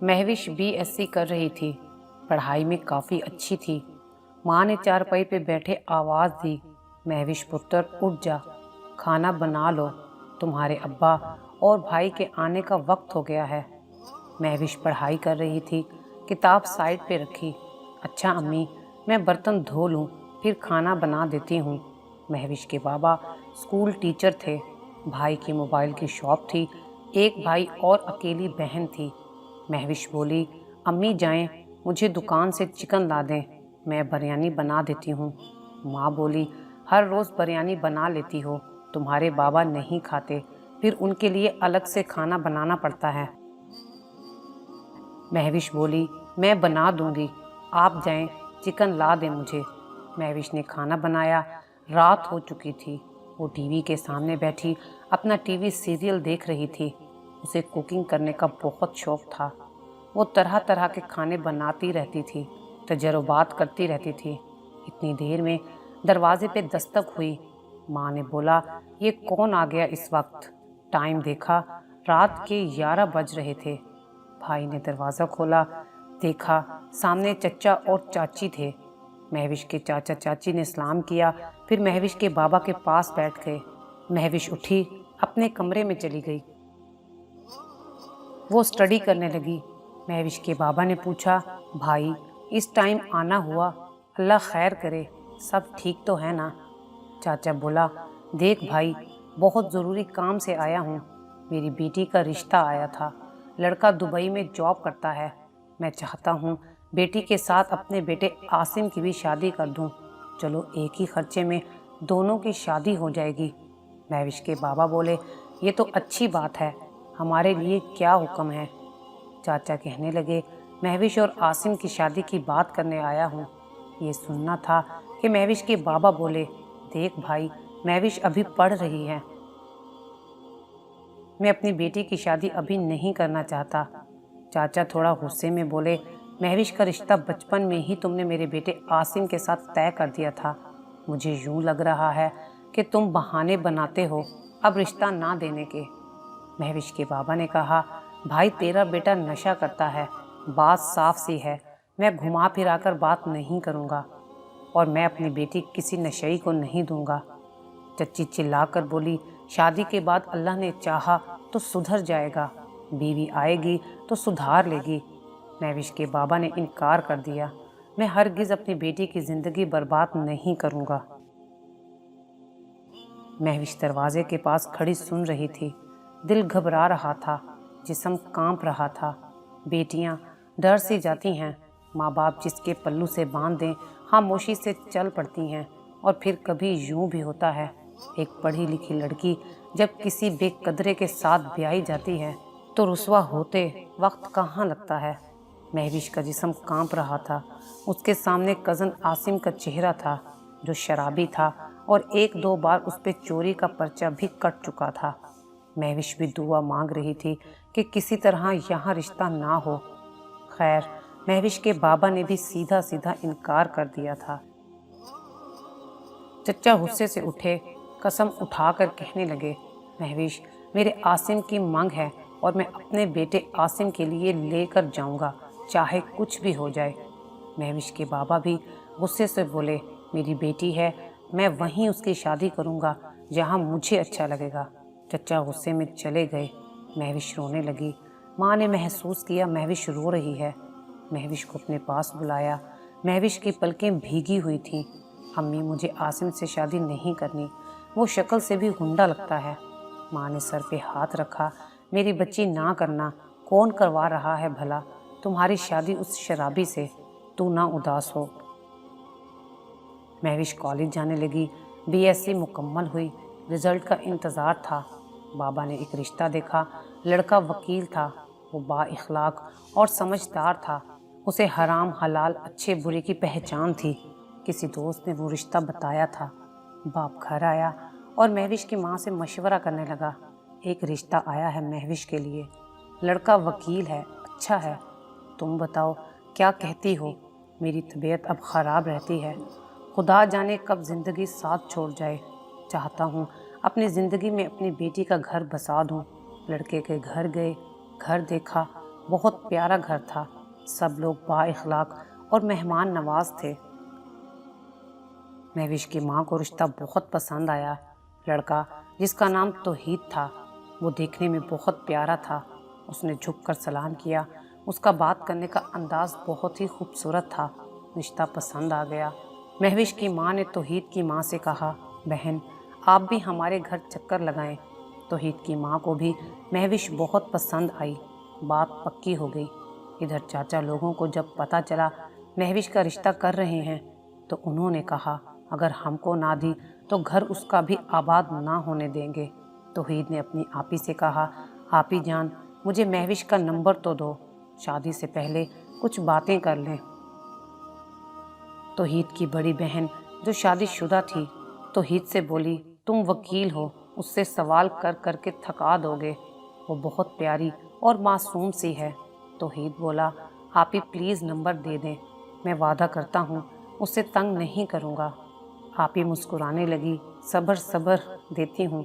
Mahwish BSc कर रही थी। पढ़ाई में काफ़ी अच्छी थी। माँ ने चारपाई पे बैठे आवाज़ दी, महविश पुत्र उठ जा, खाना बना लो, तुम्हारे अब्बा और भाई के आने का वक्त हो गया है। महविश पढ़ाई कर रही थी, किताब साइड पे रखी। अच्छा अम्मी, मैं बर्तन धो लूँ, फिर खाना बना देती हूँ। महविश के बाबा स्कूल टीचर थे, भाई की मोबाइल की शॉप थी, एक भाई और अकेली बहन थी। महविश बोली, अम्मी जाएं, मुझे दुकान से चिकन ला दें, मैं बिरयानी बना देती हूँ। माँ बोली, हर रोज़ बिरयानी बना लेती हो, तुम्हारे बाबा नहीं खाते, फिर उनके लिए अलग से खाना बनाना पड़ता है। महविश बोली, मैं बना दूंगी, आप जाएं, चिकन ला दें मुझे। महविश ने खाना बनाया। रात हो चुकी थी। वो टीवी के सामने बैठी अपना टीवी सीरियल देख रही थी। उसे कुकिंग करने का बहुत शौक था। वो तरह तरह के खाने बनाती रहती थी, तजुर्बात करती रहती थी। इतनी देर में दरवाजे पे दस्तक हुई। माँ ने बोला, ये कौन आ गया इस वक्त? टाइम देखा, रात के 11 बज रहे थे। भाई ने दरवाज़ा खोला, देखा सामने चचा और चाची थे। महविश के चाचा चाची ने सलाम किया, फिर महविश के बाबा के पास बैठ गए। महविश उठी, अपने कमरे में चली गई। वो स्टडी करने लगी। महविश के बाबा ने पूछा, भाई इस टाइम आना हुआ, अल्लाह खैर करे, सब ठीक तो है ना? चाचा बोला, देख भाई, बहुत ज़रूरी काम से आया हूँ। मेरी बेटी का रिश्ता आया था, लड़का दुबई में जॉब करता है। मैं चाहता हूँ बेटी के साथ अपने बेटे आसिम की भी शादी कर दूँ। चलो एक ही खर्चे में दोनों की शादी हो जाएगी। महविश के बाबा बोले, ये तो अच्छी बात है, हमारे लिए क्या हुक्म है? चाचा कहने लगे, महविश और आसिम की शादी की बात करने आया हूँ। ये सुनना था कि महविश के बाबा बोले, देख भाई, महविश अभी पढ़ रही है, मैं अपनी बेटी की शादी अभी नहीं करना चाहता। चाचा थोड़ा गुस्से में बोले, महविश का रिश्ता बचपन में ही तुमने मेरे बेटे आसिम के साथ तय कर दिया था। मुझे यूं लग रहा है कि तुम बहाने बनाते हो अब रिश्ता ना देने के। महविश के बाबा ने कहा, भाई तेरा बेटा नशा करता है, बात साफ सी है, मैं घुमा फिरा कर बात नहीं करूँगा और मैं अपनी बेटी किसी नशई को नहीं दूंगा। चच्ची चिल्लाकर बोली, शादी के बाद अल्लाह ने चाहा तो सुधर जाएगा, बीवी आएगी तो सुधार लेगी। महविश के बाबा ने इनकार कर दिया, मैं हरगिज़ अपनी बेटी की ज़िंदगी बर्बाद नहीं करूँगा। महविश दरवाजे के पास खड़ी सुन रही थी। दिल घबरा रहा था, जिस्म कांप रहा था। बेटियां डर सी जाती हैं, माँ बाप जिसके पल्लू से बांध दें खामोशी से चल पड़ती हैं। और फिर कभी यूं भी होता है, एक पढ़ी लिखी लड़की जब किसी बेकदरे के साथ ब्याही जाती है तो रुसवा होते वक्त कहाँ लगता है। महविश का जिस्म कांप रहा था। उसके सामने कज़न आसिम का चेहरा था, जो शराबी था और एक दो बार उस पे चोरी का पर्चा भी कट चुका था। महविश भी दुआ मांग रही थी कि किसी तरह यहाँ रिश्ता ना हो। खैर, महविश के बाबा ने भी सीधा सीधा इनकार कर दिया था। चचा गुस्से से उठे, कसम उठाकर कहने लगे, महविश, मेरे आसिम की मांग है और मैं अपने बेटे आसिम के लिए लेकर जाऊंगा, चाहे कुछ भी हो जाए। महविश के बाबा भी गुस्से से बोले, मेरी बेटी है, मैं वहीं उसकी शादी करूंगा जहां मुझे अच्छा लगेगा। चचा गुस्से में चले गए। महविश रोने लगी। माँ ने महसूस किया महविश रो रही है। महविश को अपने पास बुलाया। महविश की पलकें भीगी हुई थीं। अम्मी, मुझे आसिम से शादी नहीं करनी, वो शक्ल से भी गुंडा लगता है। माँ ने सर पे हाथ रखा, मेरी बच्ची ना करना, कौन करवा रहा है भला तुम्हारी शादी उस शराबी से? तू ना उदास हो। महविश कॉलेज जाने लगी। BSc मुकम्मल हुई। रिजल्ट का इंतज़ार था। बाबा ने एक रिश्ता देखा। लड़का वकील था। वो बाइखलाक और समझदार था। उसे हराम हलाल अच्छे बुरे की पहचान थी। किसी दोस्त ने वो रिश्ता बताया था। बाप घर आया और महविश की माँ से मशवरा करने लगा। एक रिश्ता आया है महविश के लिए, लड़का वकील है, अच्छा है, तुम बताओ क्या कहती हो? मेरी तबीयत अब ख़राब रहती है, खुदा जाने कब ज़िंदगी साथ छोड़ जाए। चाहता हूँ अपनी ज़िंदगी में अपनी बेटी का घर बसा दूँ। लड़के के घर गए, घर देखा, بہت پیارا گھر تھا، سب لوگ با اخلاق اور مہمان نواز تھے۔ مہوش کی ماں کو رشتہ بہت پسند آیا۔ لڑکا جس کا نام توحید تھا وہ دیکھنے میں بہت پیارا تھا۔ اس نے جھک کر سلام کیا۔ اس کا بات کرنے کا انداز بہت ہی خوبصورت تھا۔ رشتہ پسند آ گیا۔ مہوش کی ماں نے توحید کی ماں سے کہا، بہن آپ بھی ہمارے گھر چکر لگائیں۔ توحید کی ماں کو بھی مہوش بہت پسند آئی۔ بات پکی ہو گئی۔ ادھر چاچا لوگوں کو جب پتہ چلا مہوش کا رشتہ کر رہے ہیں تو انہوں نے کہا اگر ہم کو نہ دی تو گھر اس کا بھی آباد نہ ہونے دیں گے۔ توحید نے اپنی آپی سے کہا، آپی جان مجھے مہوش کا نمبر تو دو، شادی سے پہلے کچھ باتیں کر لیں۔ توحید کی بڑی بہن جو شادی شدہ تھی توحید سے بولی، تم وکیل ہو، اس سے سوال کر کر کے تھکا دو گے، وہ بہت پیاری اور معصوم سی ہے۔ توحید بولا، آپی پلیز نمبر دے دیں، میں وعدہ کرتا ہوں اسے تنگ نہیں کروں گا۔ آپی مسکرانے لگی، صبر صبر دیتی ہوں۔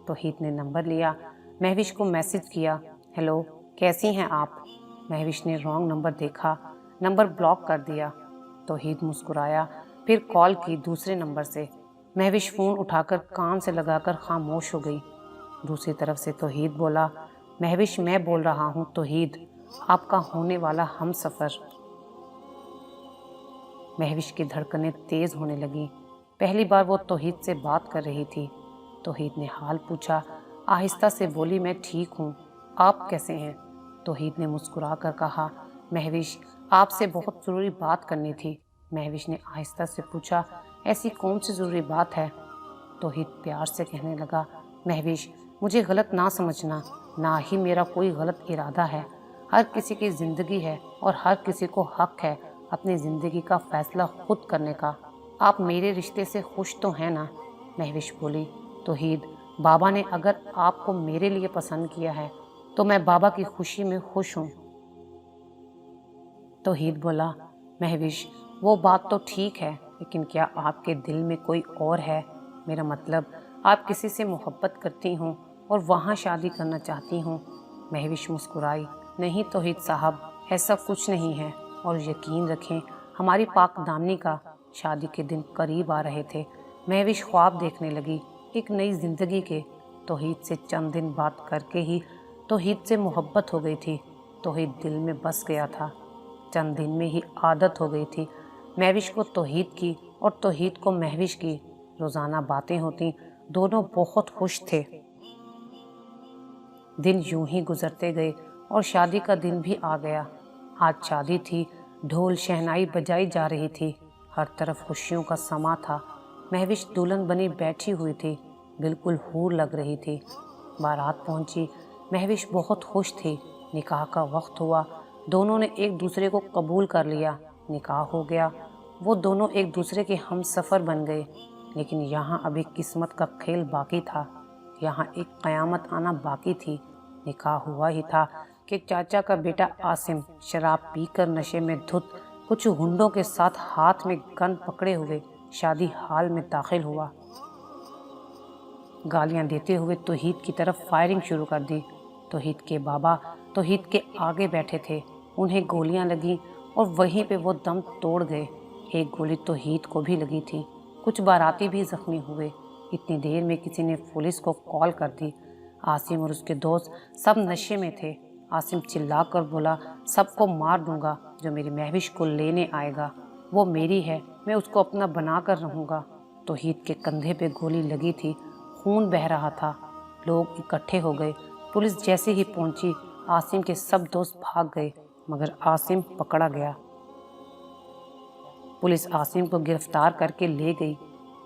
توحید نے نمبر لیا، مہوش کو میسج کیا، ہیلو کیسی ہیں آپ؟ مہوش نے رانگ نمبر دیکھا، نمبر بلاک کر دیا۔ توحید مسکرایا، پھر کال کی دوسرے نمبر سے۔ مہوش فون اٹھا کر کان سے لگا کر خاموش ہو گئی۔ دوسری طرف سے توحید بولا، مہوش میں بول رہا ہوں توحید، آپ کا ہونے والا ہم سفر۔ مہوش کی دھڑکنیں تیز ہونے لگیں۔ پہلی بار وہ توحید سے بات کر رہی تھی۔ توحید نے حال پوچھا، آہستہ سے بولی، میں ٹھیک ہوں، آپ کیسے ہیں؟ توحید نے مسکرا کر کہا، مہوش آپ سے بہت ضروری بات کرنی تھی۔ مہوش نے آہستہ سے پوچھا، ایسی کون سی ضروری بات ہے؟ توحید پیار سے کہنے لگا، مہوش مجھے غلط نہ سمجھنا، نہ ہی میرا کوئی غلط ارادہ ہے۔ ہر کسی کی زندگی ہے اور ہر کسی کو حق ہے اپنی زندگی کا فیصلہ خود کرنے کا۔ آپ میرے رشتے سے خوش تو ہیں نا؟ مہوش بولی، توحید بابا نے اگر آپ کو میرے لیے پسند کیا ہے تو میں بابا کی خوشی میں خوش ہوں۔ توحید بولا، مہوش وہ بات تو ٹھیک ہے لیکن کیا آپ کے دل میں کوئی اور ہے؟ میرا مطلب آپ کسی سے محبت کرتی ہوں اور وہاں شادی کرنا چاہتی ہوں۔ مہوش مسکرائی، نہیں توحید صاحب ایسا کچھ نہیں ہے، اور یقین رکھیں ہماری پاک دامنی کا۔ شادی کے دن قریب آ رہے تھے۔ مہوش خواب دیکھنے لگی ایک نئی زندگی کے۔ توحید سے چند دن بات کر کے ہی توحید سے محبت ہو گئی تھی۔ توحید دل میں بس گیا تھا۔ چند دن میں ہی عادت ہو گئی تھی۔ مہوش کو توحید کی اور توحید کو مہوش کی روزانہ باتیں ہوتی، دونوں بہت خوش تھے۔ دن یوں ہی گزرتے گئے اور شادی کا دن بھی آ گیا۔ آج شادی تھی، ڈھول شہنائی بجائی جا رہی تھی، ہر طرف خوشیوں کا سما تھا۔ مہوش دلہن بنی بیٹھی ہوئی تھی، بالکل حور لگ رہی تھی۔ بارات پہنچی، مہوش بہت خوش تھی۔ نکاح کا وقت ہوا، دونوں نے ایک دوسرے کو قبول کر لیا، نکاح ہو گیا، وہ دونوں ایک دوسرے کے ہم سفر بن گئے۔ لیکن یہاں ابھی قسمت کا کھیل باقی تھا، یہاں ایک قیامت آنا باقی تھی۔ نکاح ہوا ہی تھا کہ چاچا کا بیٹا عاصم شراب پی کر نشے میں دھت کچھ گنڈوں کے ساتھ ہاتھ میں گن پکڑے ہوئے شادی ہال میں داخل ہوا۔ گالیاں دیتے ہوئے توحید کی طرف فائرنگ شروع کر دی۔ توحید کے بابا توحید کے آگے بیٹھے تھے، انہیں گولیاں لگیں اور وہیں پہ وہ دم توڑ گئے۔ ایک گولی توحید کو بھی لگی تھی۔ کچھ باراتی بھی زخمی ہوئے۔ اتنی دیر میں کسی نے پولیس کو کال کر دی۔ عاصم اور اس کے دوست سب نشے میں تھے۔ عاصم چلا کر بولا، سب کو مار دوں گا جو میری مہوش کو لینے آئے گا، وہ میری ہے، میں اس کو اپنا بنا کر رہوں گا۔ توحید کے کندھے پہ گولی لگی تھی، خون بہہ رہا تھا۔ لوگ اکٹھے ہو گئے۔ پولیس جیسے ہی پہنچی عاصم کے سب دوست بھاگ گئے، مگر عاصم پکڑا گیا۔ پولیس عاصم کو گرفتار کر کے لے گئی۔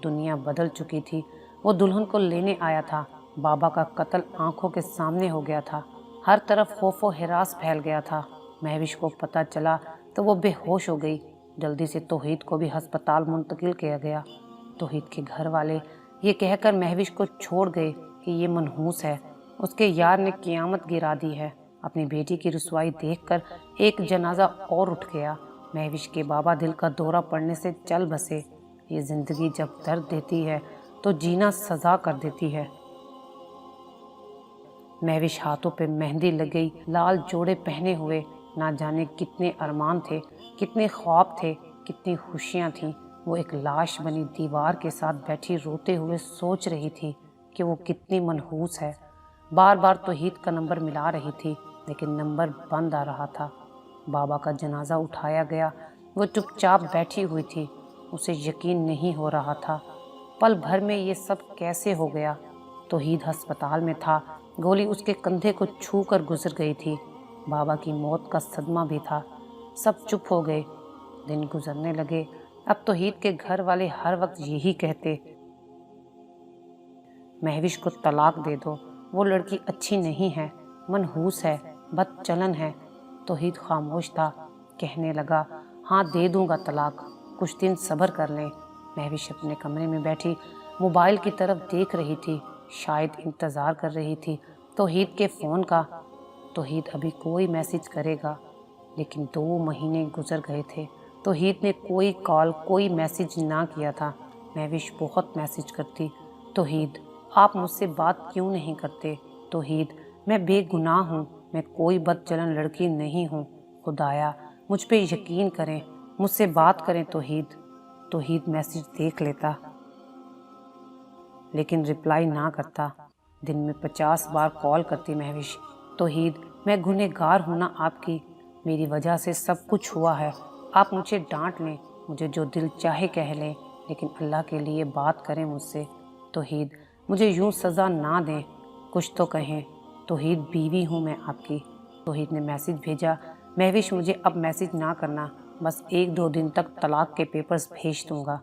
دنیا بدل چکی تھی۔ وہ دلہن کو لینے آیا تھا۔ بابا کا قتل آنکھوں کے سامنے ہو گیا تھا۔ ہر طرف خوف و ہراس پھیل گیا تھا۔ مہوش کو پتہ چلا تو وہ بے ہوش ہو گئی۔ جلدی سے توحید کو بھی ہسپتال منتقل کیا گیا۔ توحید کے گھر والے یہ کہہ کر مہوش کو چھوڑ گئے کہ یہ منحوس ہے، اس کے یار نے قیامت گرا دی ہے۔ اپنی بیٹی کی رسوائی دیکھ کر ایک جنازہ اور اٹھ گیا۔ مہوش کے بابا دل کا دورہ پڑنے سے چل بسے۔ یہ زندگی جب درد دیتی ہے تو جینا سزا کر دیتی ہے۔ महविश हाथों पे मेहंदी लग गई, लाल जोड़े पहने हुए, ना जाने कितने अरमान थे, कितने ख्वाब थे, कितनी खुशियाँ थीं। वो एक लाश बनी दीवार के साथ बैठी रोते हुए सोच रही थी कि वो कितनी मनहूस है। बार बार तौहीद का नंबर मिला रही थी, लेकिन नंबर बंद आ रहा था। बाबा का जनाजा उठाया गया। वो चुपचाप बैठी हुई थी। उसे यकीन नहीं हो रहा था, पल भर में ये सब कैसे हो गया। तौहीद अस्पताल में था, गोली उसके कंधे को छू कर गुजर गई थी। बाबा की मौत का सदमा भी था। सब चुप हो गए। दिन गुजरने लगे। अब तौहीद के घर वाले हर वक्त यही कहते, महविश को तलाक दे दो, वो लड़की अच्छी नहीं है, मनहूस है, बदचलन है। तौहीद खामोश था। कहने लगा, हाँ दे दूंगा तलाक, कुछ दिन सब्र कर लें। महविश अपने कमरे में बैठी मोबाइल की तरफ देख रही थी, शायद इंतज़ार कर रही थी तौहीद के फ़ोन का। तौहीद अभी कोई मैसेज करेगा, लेकिन 2 महीने गुजर गए थे। तौहीद ने कोई कॉल, कोई मैसेज ना किया था। महविश बहुत मैसेज करती, तौहीद आप मुझसे बात क्यों नहीं करते? तौहीद मैं बेगुनाह हूँ, मैं कोई बदचलन लड़की नहीं हूँ, खुदाया मुझ पे यकीन करें, मुझसे बात करें तौहीद। तौहीद मैसेज देख लेता, लेकिन रिप्लाई ना करता। दिन में 50 बार कॉल करती महविश, तौहीद मैं गुनहगार हूँ ना आपकी, मेरी वजह से सब कुछ हुआ है, आप मुझे डांट लें, मुझे जो दिल चाहे कह लें, लेकिन अल्लाह के लिए बात करें मुझसे। तौहीद मुझे यूं सज़ा ना दें, कुछ तो कहें, तौहीद बीवी हूँ मैं आपकी। तौहीद ने मैसेज भेजा, महविश मुझे अब मैसेज ना करना, बस 1-2 दिन तक तलाक के पेपर्स भेज दूंगा।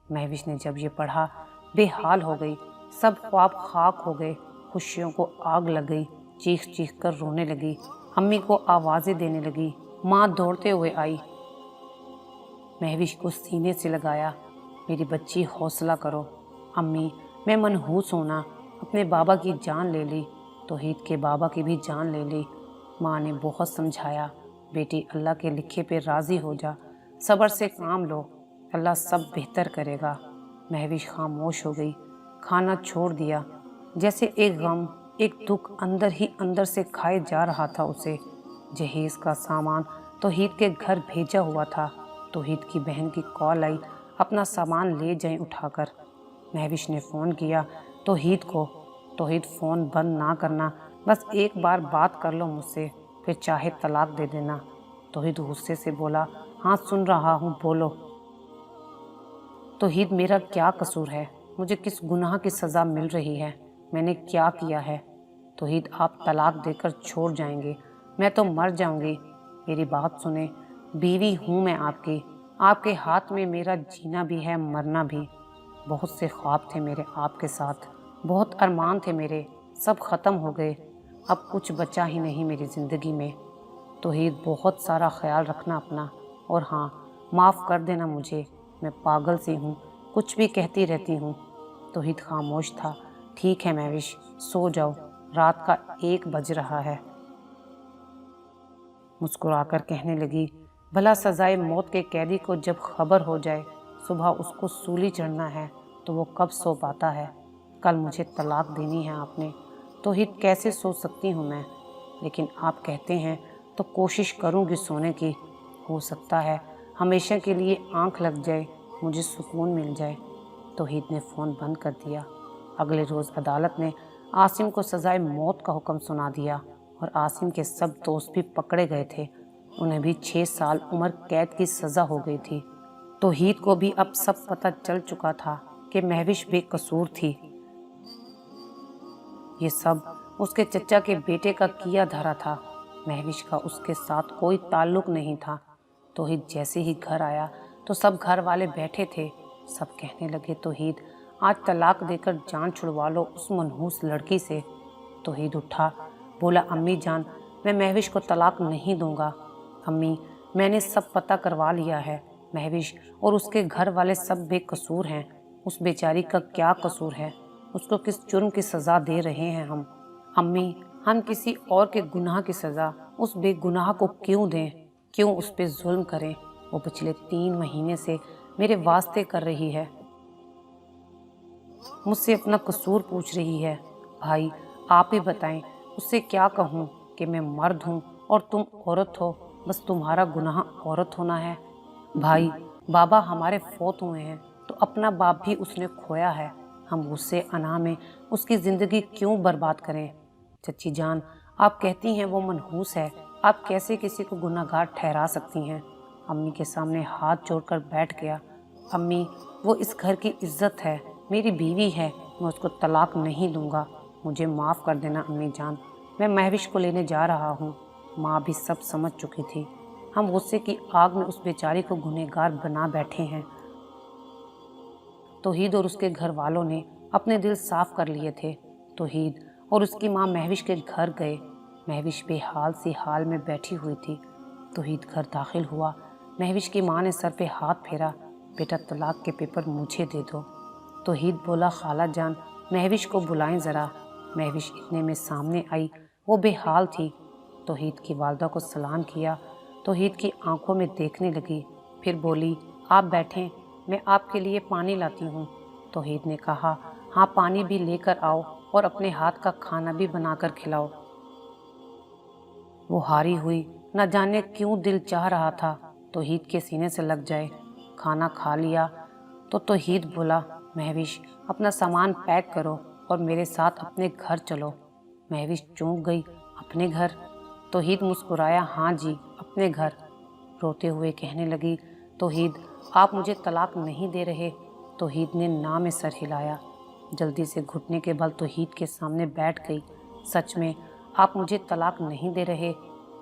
महविश ने जब ये पढ़ा, बेहाल हो गई। सब ख्वाब खाक हो गए, खुशियों को आग लग गई, चीख चीख कर रोने लगी। अम्मी को आवाज़ें देने लगी। माँ दौड़ते हुए आई, महविश को सीने से लगाया, मेरी बच्ची हौसला करो। अम्मी मैं मनहूस होना, अपने बाबा की जान ले ली, तौहीद के बाबा की भी जान ले ली। माँ ने बहुत समझाया, बेटी अल्लाह के लिखे पे राज़ी हो जा, सब्र से काम लो, अल्लाह सब बेहतर करेगा। महविश खामोश हो गई, खाना छोड़ दिया, जैसे एक गम, एक दुख अंदर ही अंदर से खाए जा रहा था उसे। जहेज़ का सामान तौहीद के घर भेजा हुआ था। तौहीद की बहन की कॉल आई, अपना सामान ले जाएं उठाकर। महविश ने फ़ोन किया तौहीद को, तौहीद फ़ोन बंद ना करना, बस एक बार बात कर लो मुझसे, फिर चाहे तलाक दे देना। तौहीद गुस्से से बोला, हाँ सुन रहा हूँ, बोलो। तौहीद मेरा क्या कसूर है? मुझे किस गुनाह की सज़ा मिल रही है? मैंने क्या किया है? तौहीद आप तलाक देकर छोड़ जाएंगे, मैं तो मर जाऊंगी। मेरी बात सुने, बीवी हूँ मैं आपकी, आपके हाथ में मेरा जीना भी है, मरना भी। बहुत से ख्वाब थे मेरे आपके साथ, बहुत अरमान थे मेरे, सब ख़त्म हो गए। अब कुछ बचा ही नहीं मेरी ज़िंदगी में। तौहीद बहुत सारा ख्याल रखना अपना, और हाँ माफ़ कर देना मुझे, मैं पागल सी हूँ, कुछ भी कहती रहती हूँ। तौहीद खामोश था। ठीक है महविश, सो जाओ, रात का 1 बज रहा है। मुस्कुराकर कहने लगी, भला सजाए मौत के कैदी को जब खबर हो जाए सुबह उसको सूली चढ़ना है, तो वो कब सो पाता है? कल मुझे तलाक देनी है आपने, तौहीद कैसे सो सकती हूँ मैं? लेकिन आप कहते हैं तो कोशिश करूँगी सोने की, हो सकता है हमेशा के लिए आंख लग जाए, मुझे सुकून मिल जाए। तौहीद ने फ़ोन बंद कर दिया। अगले रोज़ अदालत ने आसिम को सजाए मौत का हुक्म सुना दिया, और आसिम के सब दोस्त भी पकड़े गए थे। उन्हें भी 6 साल उम्र कैद की सज़ा हो गई थी। तौहीद को भी अब सब पता चल चुका था कि महविश बेकसूर थी। ये सब उसके चचा के बेटे का किया धरा था। महविश का उसके साथ कोई ताल्लुक नहीं था। तौहीद जैसे ही घर आया तो सब घर वाले बैठे थे। सब कहने लगे, तौहीद आज तलाक देकर जान छुड़वा लो उस मनहूस लड़की से। तौहीद उठा, बोला, अम्मी जान मैं महविश को तलाक नहीं दूंगा। अम्मी मैंने सब पता करवा लिया है, महविश और उसके घर वाले सब बेकसूर हैं। उस बेचारी का क्या कसूर है? उसको किस जुर्म की सज़ा दे रहे हैं हम? अम्मी हम किसी और के गुनाह की सज़ा उस बेगुनाह को क्यों दें? क्यों उस पर जुल्म करें? वो पिछले 3 महीने से मेरे वास्ते कर रही है, मुझसे अपना कसूर पूछ रही है। भाई आप ही बताएं, उससे क्या कहूँ कि मैं मर्द हूँ और तुम औरत हो, बस तुम्हारा गुनाह औरत होना है। भाई, बाबा हमारे फौत हुए हैं तो अपना बाप भी उसने खोया है, हम गुस्से अना में उसकी ज़िंदगी क्यों बर्बाद करें। चच्ची जान, आप कहती हैं वो मनहूस है, आप कैसे किसी को गुनहगार ठहरा सकती हैं। अम्मी के सामने हाथ जोड़कर बैठ गया। अम्मी, वो इस घर की इज्जत है, मेरी बीवी है, मैं उसको तलाक नहीं दूंगा, मुझे माफ़ कर देना अम्मी जान, मैं महविश को लेने जा रहा हूँ। माँ भी सब समझ चुकी थी। हम गुस्से की आग में उस बेचारी को गुनहगार बना बैठे हैं। तौहीद और उसके घर वालों ने अपने दिल साफ कर लिए थे। तौहीद और उसकी माँ महविश के घर गए। महविश बेहाल सी हाल में बैठी हुई थी। तौहीद घर दाखिल हुआ। महविश की माँ ने सर पे हाथ फेरा। बेटा, तलाक के पेपर मुझे दे दो। तौहीद बोला, खाला जान, महविश को बुलाएं ज़रा। महविश इतने में सामने आई। वो बेहाल थी। तौहीद की वालदा को सलाम किया। तौहीद की आंखों में देखने लगी, फिर बोली, आप बैठें, मैं आपके लिए पानी लाती हूँ। तौहीद ने कहा, हाँ पानी भी लेकर आओ और अपने हाथ का खाना भी बनाकर खिलाओ। वो हारी हुई, न जाने क्यों दिल चाह रहा था तौहीद के सीने से लग जाए। खाना खा लिया तो तौहीद बोला, महविश अपना सामान पैक करो और मेरे साथ अपने घर चलो। महविश चौंक गई, अपने घर? तौहीद मुस्कुराया, हाँ जी, अपने घर। रोते हुए कहने लगी, तौहीद आप मुझे तलाक नहीं दे रहे? तौहीद ने ना में सर हिलाया। जल्दी से घुटने के बल तौहीद के सामने बैठ गई। सच में आप मुझे तलाक नहीं दे रहे?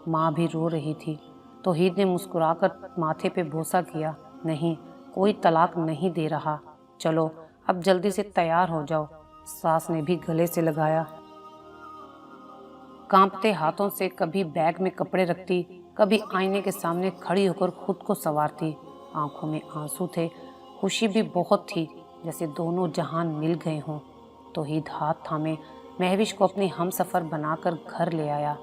माँ भी रो रही थी। तौहीद ने मुस्कुराकर माथे पे बोसा किया, नहीं, कोई तलाक नहीं दे रहा, चलो अब जल्दी से तैयार हो जाओ। सास ने भी गले से लगाया। कांपते हाथों से कभी बैग में कपड़े रखती, कभी आईने के सामने खड़ी होकर खुद को संवारती। आंखों में आंसू थे, खुशी भी बहुत थी, जैसे दोनों जहान मिल गए हों। तौहीद हाथ थामे महविश को अपनी हमसफ़र बनाकर घर ले आया।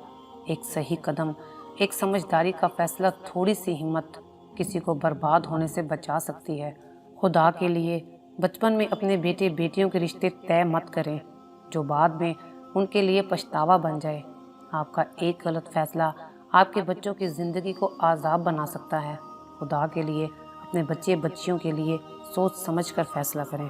एक सही कदम, एक समझदारी का फैसला, थोड़ी सी हिम्मत किसी को बर्बाद होने से बचा सकती है। खुदा के लिए बचपन में अपने बेटे बेटियों के रिश्ते तय मत करें जो बाद में उनके लिए पछतावा बन जाए। आपका एक गलत फैसला आपके बच्चों की ज़िंदगी को आज़ाब बना सकता है। खुदा के लिए, अपने बच्चे बच्चियों के लिए सोच समझ कर फैसला करें।